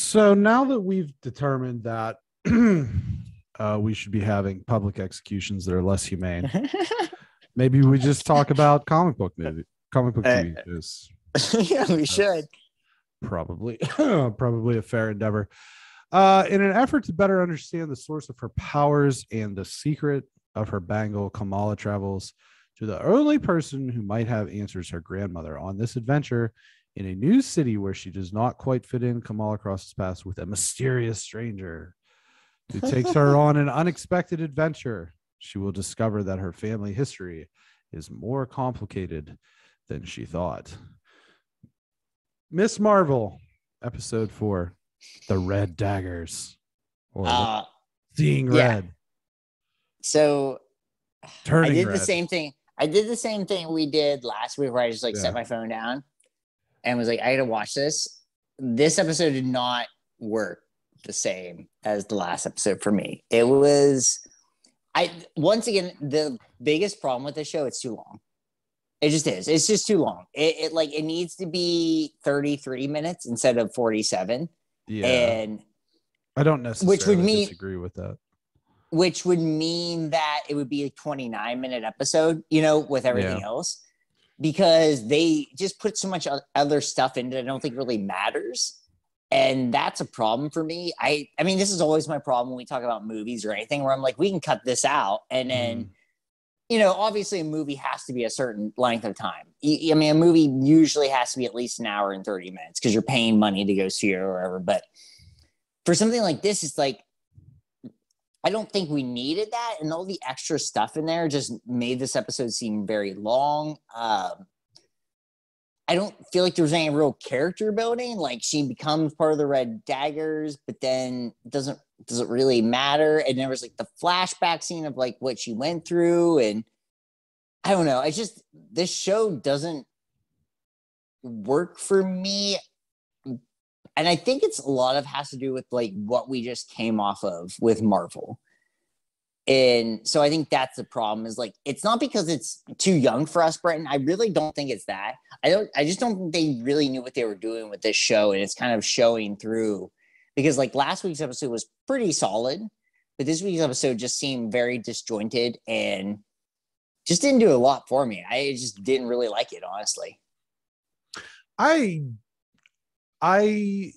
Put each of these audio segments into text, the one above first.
So now that we've determined that we should be having public executions that are less humane, maybe we just talk about comic book TV shows. Yeah, we should. Probably a fair endeavor. In an effort to better understand the source of her powers and the secret of her bangle, Kamala travels to the only person who might have answers, her grandmother. On this adventure in a new city where she does not quite fit in, Kamala crosses paths with a mysterious stranger who takes her on an unexpected adventure. She will discover that her family history is more complicated than she thought. Miss Marvel, episode 4, The Red Daggers, or Seeing Red. So Turning I did red. the same thing. I did the same thing we did last week where I just set my phone down and was like, I got to watch this. This episode did not work the same as the last episode for me. It was, once again, the biggest problem with this show, it's too long. It just is. It's just too long. It needs to be 33 minutes instead of 47. Yeah. And I don't necessarily disagree with that. Which would mean that it would be a 29-minute episode, with everything else, because they just put so much other stuff in it I don't think really matters. And that's a problem for me. I mean, this is always my problem when we talk about movies or anything where I'm like, we can cut this out. And then, obviously a movie has to be a certain length of time. I mean, a movie usually has to be at least an hour and 30 minutes because you're paying money to go see it or whatever. But for something like this, it's like, I don't think we needed that. And all the extra stuff in there just made this episode seem very long. I don't feel like there was any real character building. Like, she becomes part of the Red Daggers, but then does it really matter? And there was the flashback scene of what she went through. And I don't know. It's just, this show doesn't work for me. And I think it's a lot of has to do with what we just came off of with Marvel. And so I think that's the problem is it's not because it's too young for us, Brenton. I really don't think it's that. I just don't think they really knew what they were doing with this show. And it's kind of showing through because last week's episode was pretty solid, but this week's episode just seemed very disjointed and just didn't do a lot for me. I just didn't really like it, honestly. I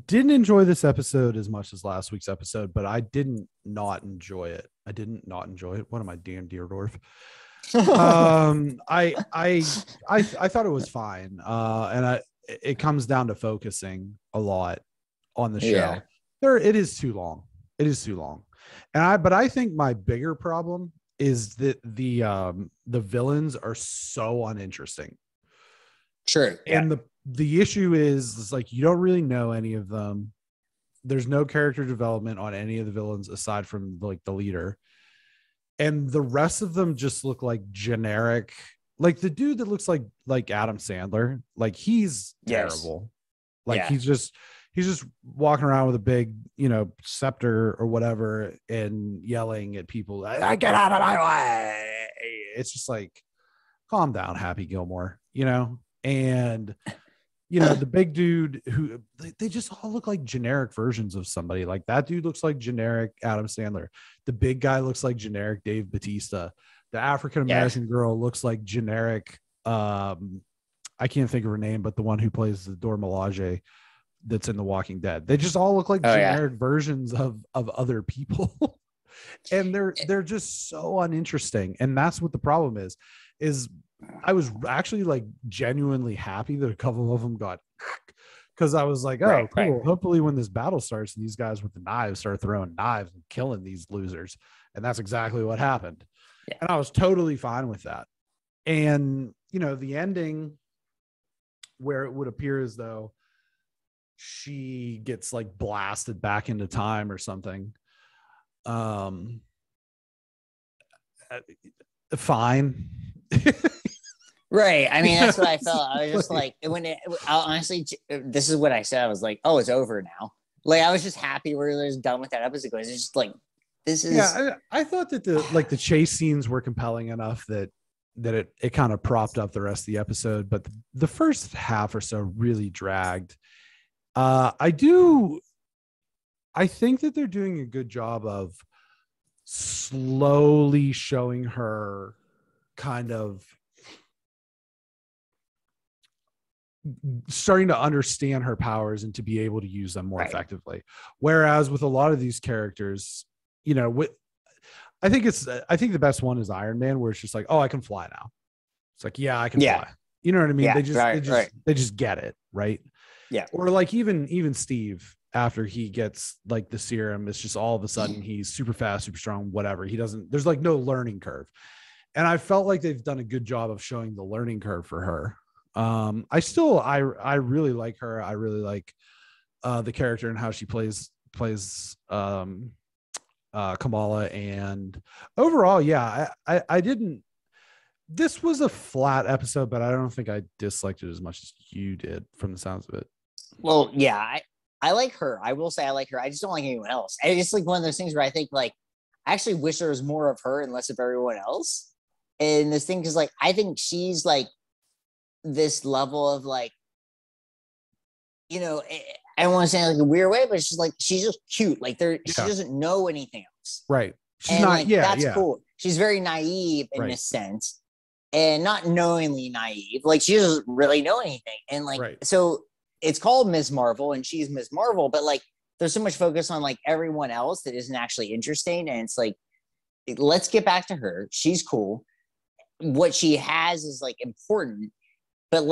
didn't enjoy this episode as much as last week's episode, but I didn't not enjoy it. I didn't not enjoy it. What am I, Dan Deerdorf? I thought it was fine. And it comes down to focusing a lot on the show. Yeah. It is too long. It is too long. But I think my bigger problem is that the villains are so uninteresting. Sure. And the issue is you don't really know any of them. There's no character development on any of the villains aside from the leader. And the rest of them just look like generic. The dude that looks like Adam Sandler, he's terrible. He's just walking around with a big, scepter or whatever and yelling at people, I get out of my way. It's just calm down, Happy Gilmore, and the big dude who they just all look like generic versions of somebody. That dude looks like generic Adam Sandler. The big guy looks like generic Dave Bautista. The African-American girl looks like generic. I can't think of her name, but the one who plays the Dora Milaje that's in The Walking Dead. They just all look like generic versions of other people. And they're just so uninteresting. And that's what the problem is I was actually genuinely happy that a couple of them got, because I was cool. Right. Hopefully when this battle starts and these guys with the knives start throwing knives and killing these losers. And that's exactly what happened. Yeah. And I was totally fine with that. And, the ending where it would appear as though she gets blasted back into time or something. Fine. Right. I mean, that's what I felt. I was just honestly, this is what I said. I was oh, it's over now. I was just happy we were done with that episode. It's just this is. Yeah, I thought that the chase scenes were compelling enough that it kind of propped up the rest of the episode, but the first half or so really dragged. I think that they're doing a good job of slowly showing her kind of starting to understand her powers and to be able to use them more effectively. Whereas with a lot of these characters, you know, I think the best one is Iron Man, where it's just like, oh, I can fly now. It's like, yeah, I can fly. You know what I mean? Yeah, they just get it, right? Yeah. Or like even Steve, after he gets like the serum, it's just all of a sudden he's super fast, super strong, whatever. There's like no learning curve. And I felt like they've done a good job of showing the learning curve for her. I really like her. I really like the character and how she plays Kamala, and overall, yeah, I didn't. This was a flat episode, but I don't think I disliked it as much as you did from the sounds of it. Well, yeah, I like her. I will say I like her. I just don't like anyone else. And it's like one of those things where I think like I actually wish there was more of her and less of everyone else. And this thing is like I think she's like this level of like, you know, I don't want to say like a weird way, but it's just like she's just cute. Like she doesn't know anything else. Right. She's and not. Like, that's cool. She's very naive in this sense, and not knowingly naive. Like she doesn't really know anything, and like so it's called Ms. Marvel, and she's Ms. Marvel, but like there's so much focus on like everyone else that isn't actually interesting, and it's like let's get back to her. She's cool. What she has is like important, but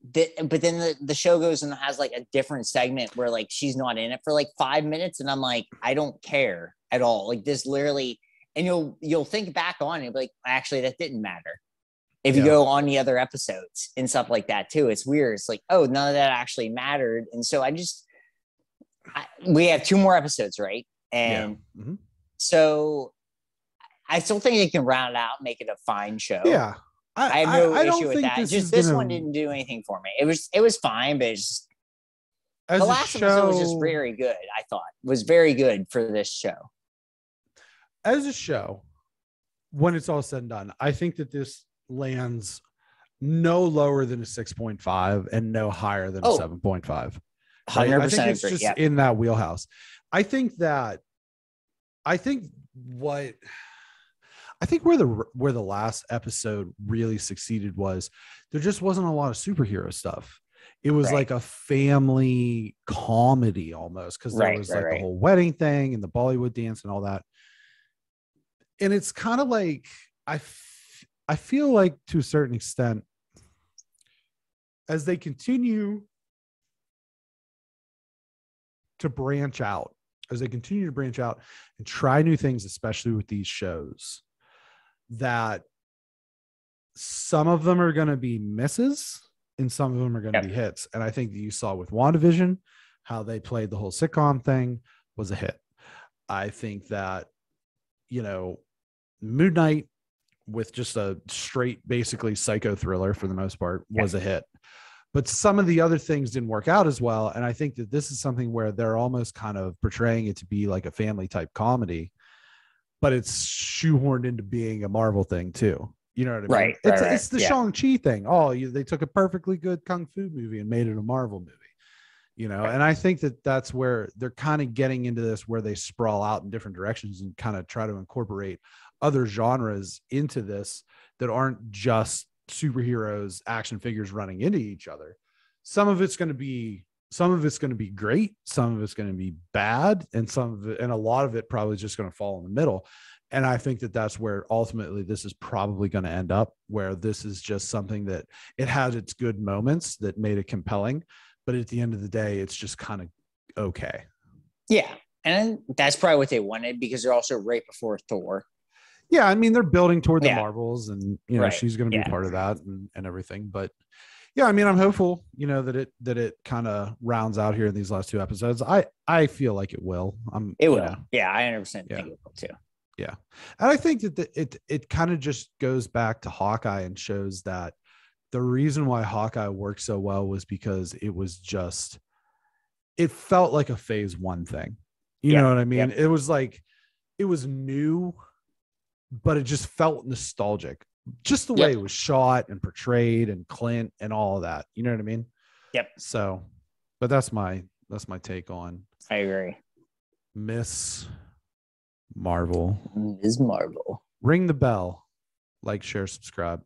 then the show goes and has like a different segment where like she's not in it for like 5 minutes, and I'm like, I don't care at all. Like this literally, and you'll think back on it and be like, actually that didn't matter. If you go on the other episodes and stuff like that too, it's weird. It's like, oh, none of that actually mattered. And so we have 2 more episodes, right? And so I still think it can round it out, make it a fine show. Yeah. I have no issue with that. Just this one didn't do anything for me. It was fine, but it's just, the last episode was just very good. I thought was very good for this show. As a show, when it's all said and done, I think that this lands no lower than a 6.5 and no higher than a 7.5. 100%. I think it's just in that wheelhouse. I think where the last episode really succeeded was there just wasn't a lot of superhero stuff. It was like a family comedy almost, because there was the whole wedding thing and the Bollywood dance and all that. And it's kind of like I feel like to a certain extent, as they continue to branch out and try new things, especially with these shows, that some of them are going to be misses and some of them are going to be hits. And I think that you saw with WandaVision, how they played the whole sitcom thing was a hit. I think that, you know, Moon Knight, with just a straight, basically psycho thriller for the most part, was a hit. But some of the other things didn't work out as well. And I think that this is something where they're almost kind of portraying it to be like a family type comedy, but it's shoehorned into being a Marvel thing too. You know what I mean? It's the Shang-Chi thing. They took a perfectly good Kung Fu movie and made it a Marvel movie, you know? And I think that that's where they're kind of getting into this, where they sprawl out in different directions and kind of try to incorporate other genres into this that aren't just superheroes, action figures running into each other. Some of it's going to be great, some of it's going to be bad, and a lot of it probably just going to fall in the middle. And I think that that's where ultimately this is probably going to end up, where this is just something that it has its good moments that made it compelling, but at the end of the day, it's just kind of okay. Yeah. And that's probably what they wanted, because they're also right before Thor. Yeah, I mean, they're building toward the Marvels, and you know, she's going to be part of that and everything. But yeah, I mean, I'm hopeful, you know, that it kind of rounds out here in these last 2 episodes. I feel like it will. It will. You know, yeah, I 100% think it will too. Yeah, and I think that it kind of just goes back to Hawkeye and shows that the reason why Hawkeye worked so well was because it felt like a phase 1 thing. You know what I mean? It was like, it was new, but it just felt nostalgic. Just the way it was shot and portrayed, and Clint and all of that. You know what I mean? Yep. So, But that's my take on I agree. Miss Marvel. Ms. Marvel. Ring the bell, like, share, subscribe.